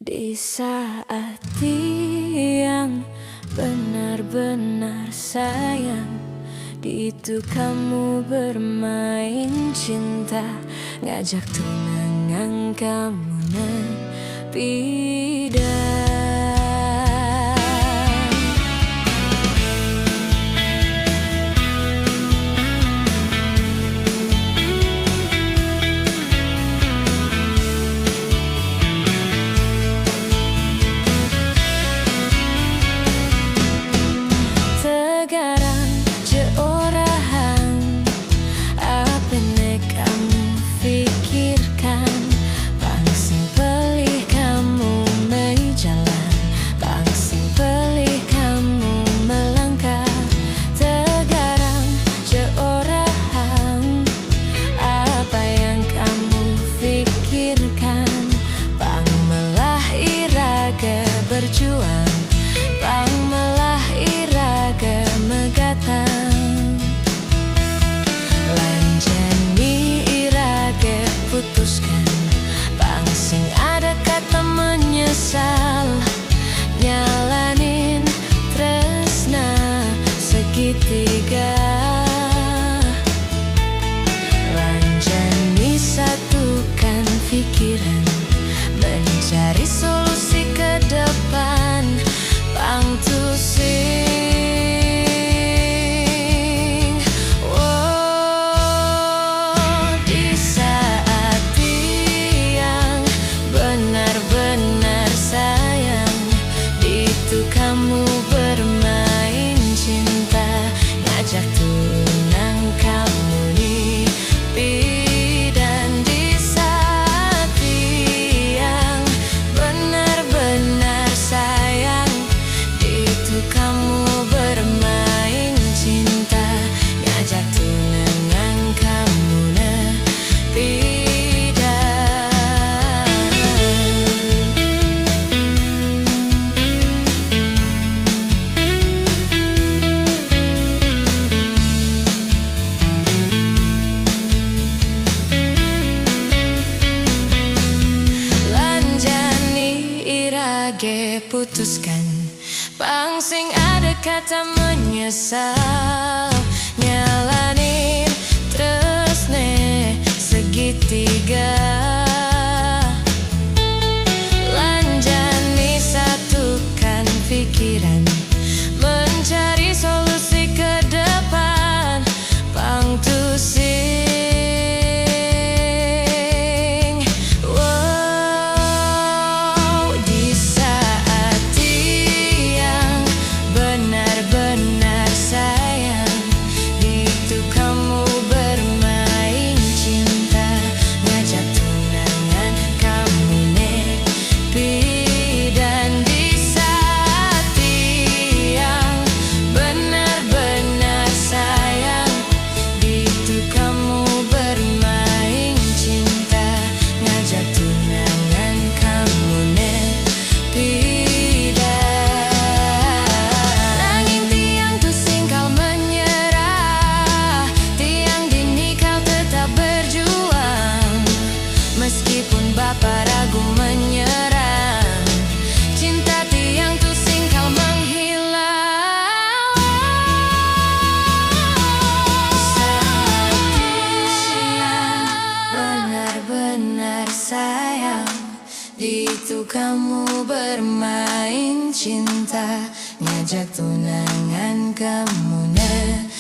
Di saat yang benar-benar sayang, di itu kamu bermain cinta, ngajak tunangan kamu nepi dan sekarang seorang apa nek kamu pikirkan, pangsing pelih kamu berjalan, pangsing pelih kamu melangkah. Sekarang seorang apa yang kamu pikirkan, pang melah iraga berjuang, pang melah iraga megatang, lanjani iraga putuskan, pangsing ada kata menyesal, nyalanin tresna segitiga, lanjani satukan pikiran, mencari solusi ke depan, pang tusing. Di saat yang benar-benar sayang, di itu kamu bermain cinta, ngajak tunang kamu nepi. Dan di saat yang benar-benar sayang, di itu kamu bermain cinta, ngajak tunangan kamu nepi dan lanjani irage putuskan, pangsing ada kata menyesal, nyalanin tresne segitiga, lanjani satukan pikiran, mencari solusi ke depan, pang tusing. Di saat yang benar-benar sayang, di itu kamu bermain cinta, ngajak tunangan kamu nepi. Dan di saat yang benar-benar sayang, di itu kamu bermain cinta, ngajak tunangan kamu nepi dan nanging tiang tusing kau menyerah, tiang dini kau tetap berjuang, meskipun bapak ragu menyerang, cinta tiang tusing kau menghilang. Saat yang benar-benar sayang, di itu kamu bermain cinta, ngajak tunangan kamu nepi.